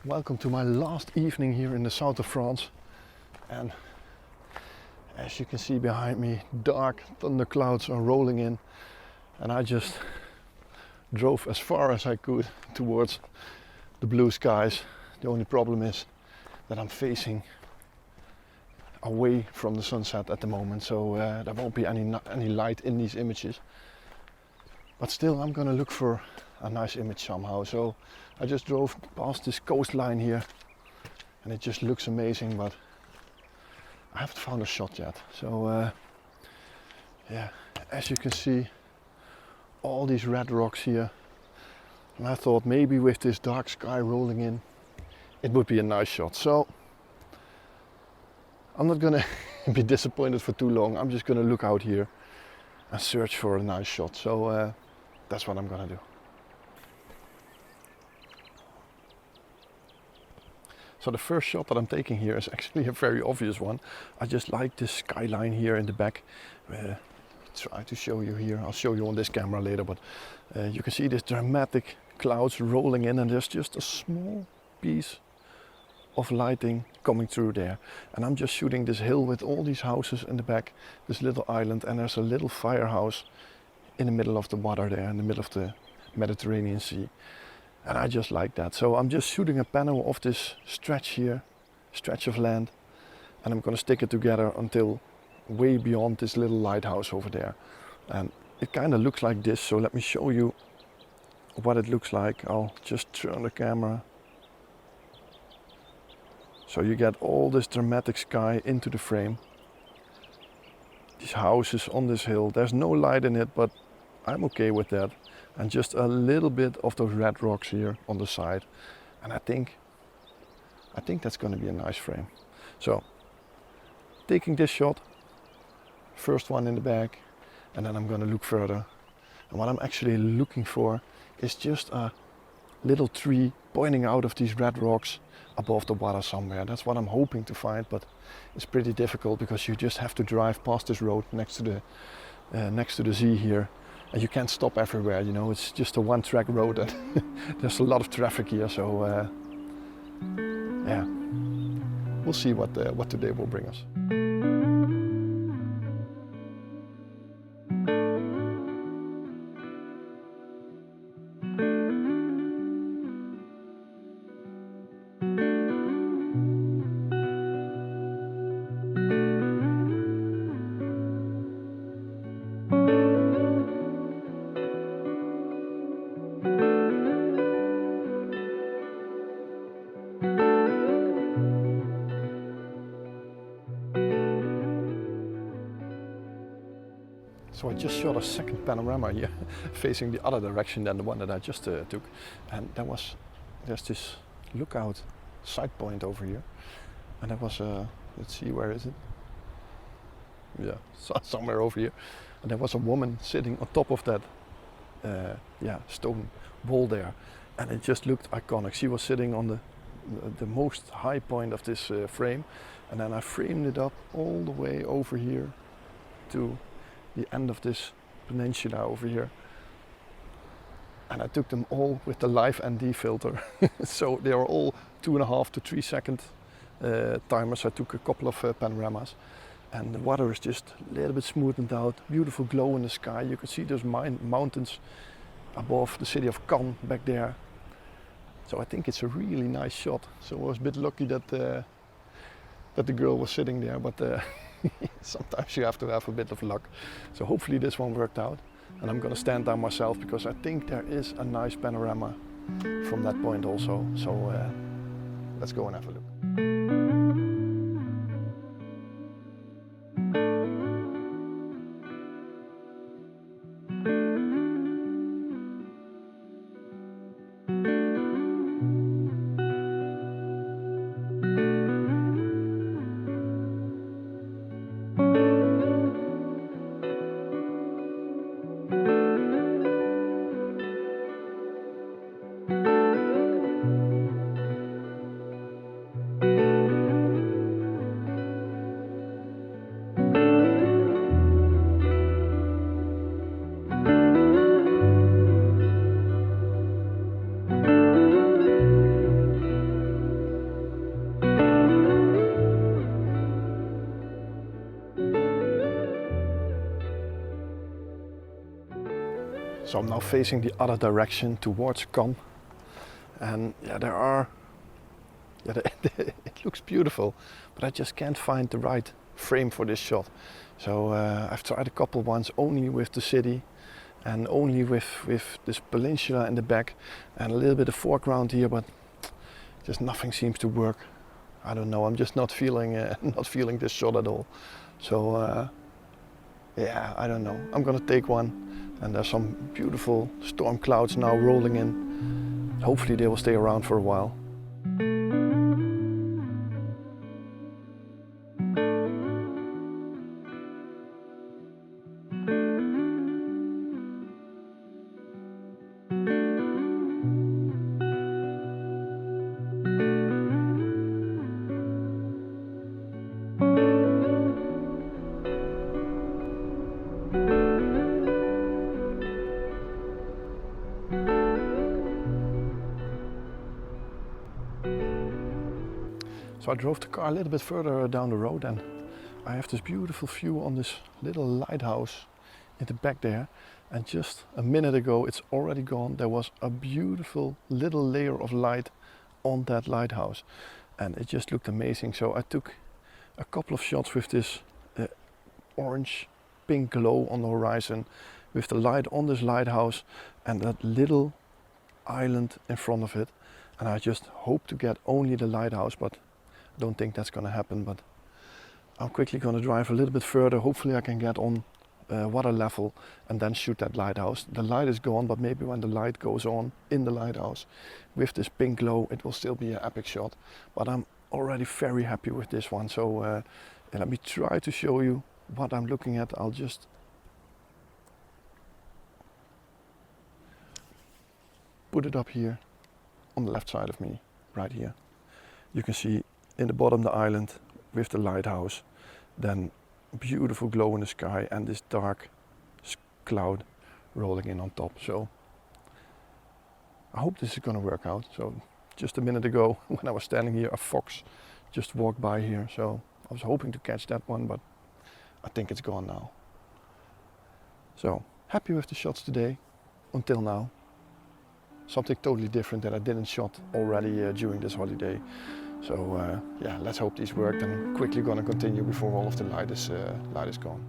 Welcome to my last evening here in the south of France, and as you can see behind me, dark thunder clouds are rolling in, and I just drove as far as I could towards the blue skies. The only problem is that I'm facing away from the sunset at the moment, so there won't be any light in these images, but still I'm gonna look for a nice image somehow. So I just drove past this coastline here and it just looks amazing, but I haven't found a shot yet. So yeah, as you can see, all these red rocks here, and I thought maybe with this dark sky rolling in it would be a nice shot. So I'm not gonna be disappointed for too long. I'm just gonna look out here and search for a nice shot. So that's what I'm gonna do. So the first shot that I'm taking here is actually a very obvious one. I just like this skyline here in the back. Try to show you here. I'll show you on this camera later, but you can see this dramatic clouds rolling in, and there's just a small piece of lighting coming through there. And I'm just shooting this hill with all these houses in the back, this little island, and there's a little firehouse in the middle of the water there, in the middle of the Mediterranean Sea. And I just like that. So I'm just shooting a panel of this stretch here, stretch of land, and I'm gonna stick it together until way beyond this little lighthouse over there. And it kind of looks like this, so let me show you what it looks like. I'll just turn the camera. So you get all this dramatic sky into the frame. These houses on this hill, there's no light in it, but I'm okay with that. And just a little bit of those red rocks here on the side, and I think that's going to be a nice frame. So taking this shot, first one in the back, and then I'm going to look further, and what I'm actually looking for is just a little tree pointing out of these red rocks above the water somewhere. That's what I'm hoping to find, but it's pretty difficult because you just have to drive past this road next to the sea here. And you can't stop everywhere, you know, it's just a one-track road and there's a lot of traffic here, so yeah, we'll see what today will bring us. So I just shot a second panorama here, facing the other direction than the one that I just took, and there's this lookout side point over here, and there was let's see, where is it? Yeah, somewhere over here, and there was a woman sitting on top of that stone wall there, and it just looked iconic. She was sitting on the most high point of this frame, and then I framed it up all the way over here to the end of this peninsula over here, and I took them all with the live ND filter. So they are all 2.5 to 3 second timers. I took a couple of panoramas, and the water is just a little bit smoothened out, beautiful glow in the sky. You can see those mountains above the city of Cannes back there. So I think it's a really nice shot. So I was a bit lucky that the girl was sitting there, but sometimes you have to have a bit of luck. So hopefully this one worked out, and I'm gonna stand down myself because I think there is a nice panorama from that point also. So let's go and have a look. So I'm now facing the other direction towards Cannes, and yeah, it looks beautiful, but I just can't find the right frame for this shot. So I've tried a couple ones only with the city and only with this peninsula in the back and a little bit of foreground here, but just nothing seems to work. I don't know, I'm just not feeling this shot at all. So yeah, I don't know, I'm gonna take one, and there's some beautiful storm clouds now rolling in. Hopefully they will stay around for a while. So I drove the car a little bit further down the road, and I have this beautiful view on this little lighthouse in the back there. And just a minute ago, it's already gone. There was a beautiful little layer of light on that lighthouse, and it just looked amazing. So I took a couple of shots with this orange pink glow on the horizon, with the light on this lighthouse and that little island in front of it. And I just hope to get only the lighthouse, but I don't think that's going to happen. But I'm quickly going to drive a little bit further. Hopefully I can get on water level and then shoot that lighthouse. The light is gone, but maybe when the light goes on in the lighthouse with this pink glow, it will still be an epic shot. But I'm already very happy with this one. So let me try to show you what I'm looking at. I'll just put it up here on the left side of me, right here. You can see in the bottom the island with the lighthouse, then beautiful glow in the sky and this dark cloud rolling in on top. So I hope this is going to work out. So just a minute ago when I was standing here, a fox just walked by here, so I was hoping to catch that one, but I think it's gone now. So happy with the shots today until now. Something totally different that I didn't shot already during this holiday. So yeah, let's hope these worked. I'm quickly gonna continue before all of the light is gone.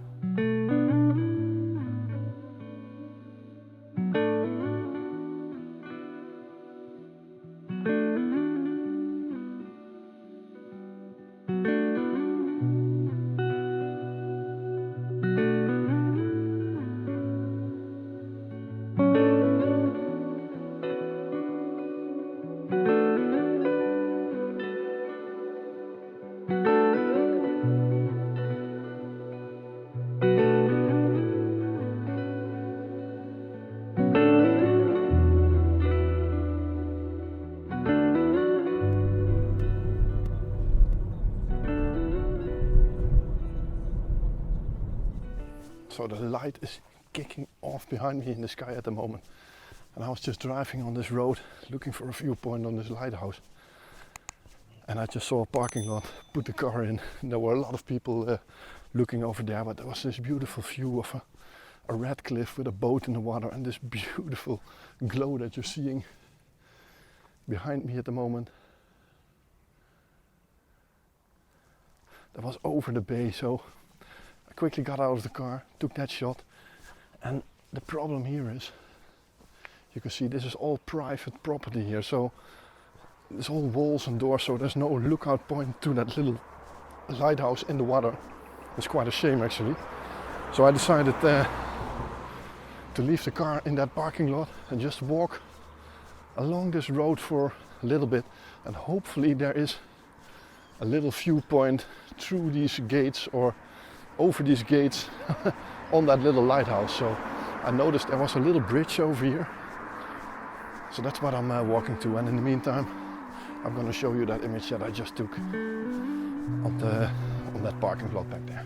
So the light is kicking off behind me in the sky at the moment. And I was just driving on this road looking for a viewpoint on this lighthouse. And I just saw a parking lot, put the car in. And there were a lot of people looking over there, but there was this beautiful view of a red cliff with a boat in the water and this beautiful glow that you're seeing behind me at the moment. That was over the bay, so I quickly got out of the car, took that shot, and the problem here is, you can see this is all private property here, so there's all walls and doors, so there's no lookout point to that little lighthouse in the water. It's quite a shame actually. So I decided to leave the car in that parking lot and just walk along this road for a little bit, and hopefully there is a little viewpoint through these gates or over these gates on that little lighthouse. So I noticed there was a little bridge over here, so that's what I'm walking to. And in the meantime, I'm going to show you that image that I just took on that parking lot back there.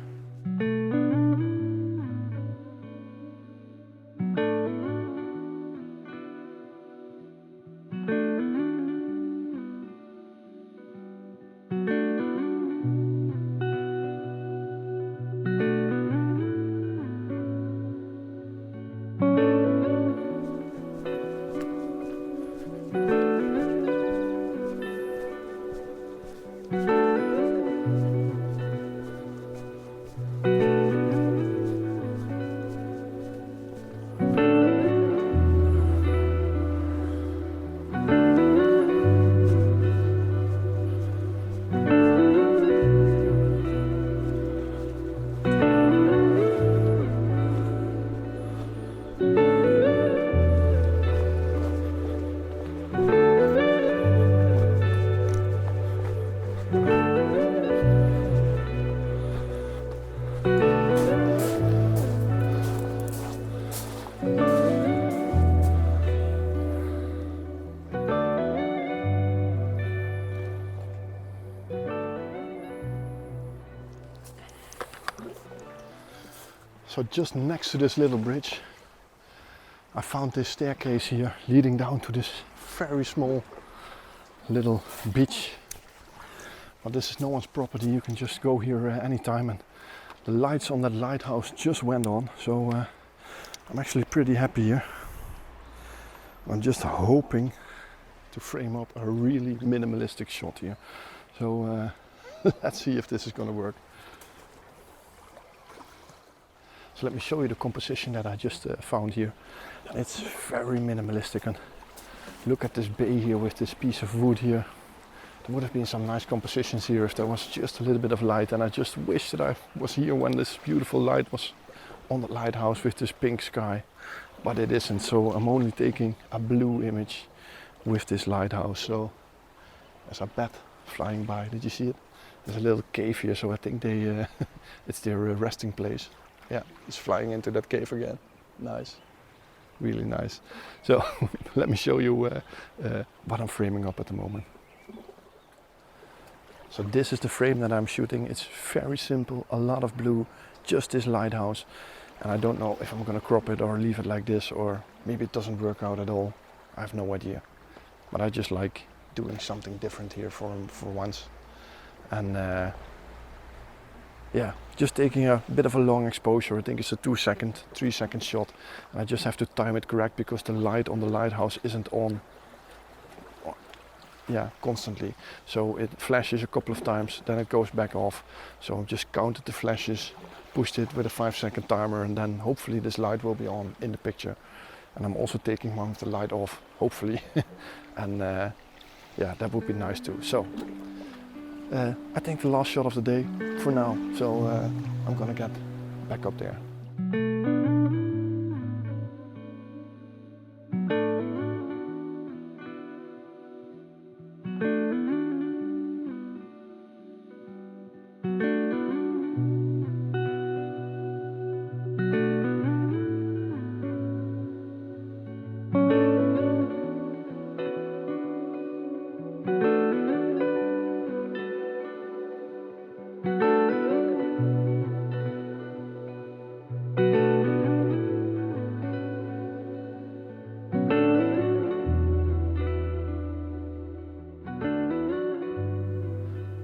So just next to this little bridge, I found this staircase here leading down to this very small little beach. But this is no one's property, you can just go here anytime, and the lights on that lighthouse just went on, so I'm actually pretty happy here. I'm just hoping to frame up a really minimalistic shot here. So let's see if this is going to work. So let me show you the composition that I just found here. It's very minimalistic, and look at this bay here with this piece of wood here. There would have been some nice compositions here if there was just a little bit of light, and I just wish that I was here when this beautiful light was on the lighthouse with this pink sky, but it isn't, so I'm only taking a blue image with this lighthouse. So there's a bat flying by, did you see it? There's a little cave here, so I think they it's their resting place. Yeah, it's flying into that cave again. Nice, really nice. So let me show you what I'm framing up at the moment. So this is the frame that I'm shooting. It's very simple, a lot of blue, just this lighthouse. And I don't know if I'm going to crop it or leave it like this, or maybe it doesn't work out at all. I have no idea. But I just like doing something different here for once. And yeah, just taking a bit of a long exposure. I think it's a 2-second, 3-second shot. And I just have to time it correct because the light on the lighthouse isn't on. Yeah, constantly. So it flashes a couple of times, then it goes back off. So I've just counted the flashes, pushed it with a 5-second timer, and then hopefully this light will be on in the picture. And I'm also taking one of the light off, hopefully. And yeah, that would be nice too. So I think the last shot of the day for now. So I'm gonna get back up there.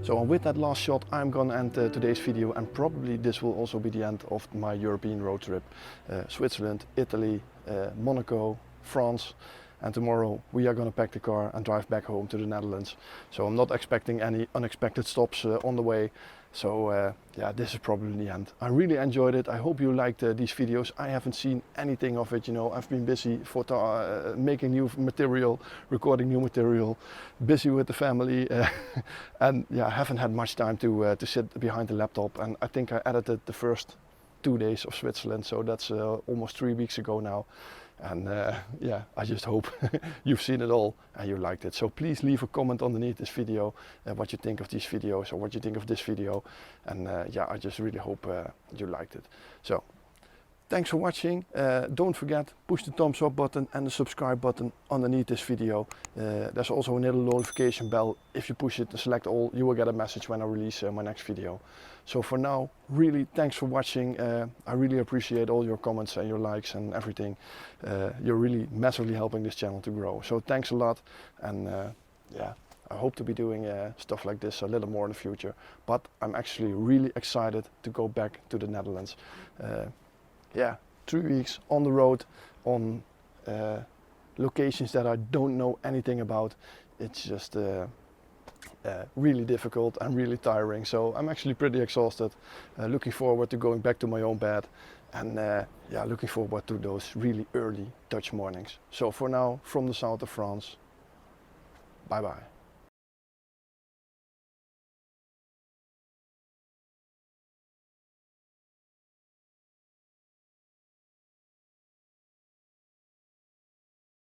So with that last shot, I'm gonna end today's video, and probably this will also be the end of my European road trip. Switzerland, Italy, Monaco, France, and tomorrow we are gonna pack the car and drive back home to the Netherlands. So I'm not expecting any unexpected stops on the way. So yeah, this is probably the end. I really enjoyed it. I hope you liked these videos. I haven't seen anything of it, you know. I've been busy making new material, recording new material, busy with the family, and yeah, I haven't had much time to sit behind the laptop. And I think I edited the first 2 days of Switzerland, so that's almost 3 weeks ago now. And yeah, I just hope you've seen it all and you liked it. So please leave a comment underneath this video, what you think of these videos or what you think of this video. And yeah, I just really hope you liked it. So thanks for watching. Don't forget, push the thumbs up button and the subscribe button underneath this video. There's also a little notification bell. If you push it and select all, you will get a message when I release my next video. So for now, really thanks for watching. I really appreciate all your comments and your likes and everything. You're really massively helping this channel to grow. So thanks a lot. And yeah, I hope to be doing stuff like this a little more in the future. But I'm actually really excited to go back to the Netherlands. Yeah, 3 weeks on the road, on locations that I don't know anything about. It's just really difficult and really tiring. So I'm actually pretty exhausted. Looking forward to going back to my own bed, and yeah, looking forward to those really early Dutch mornings. So for now, from the south of France, bye bye.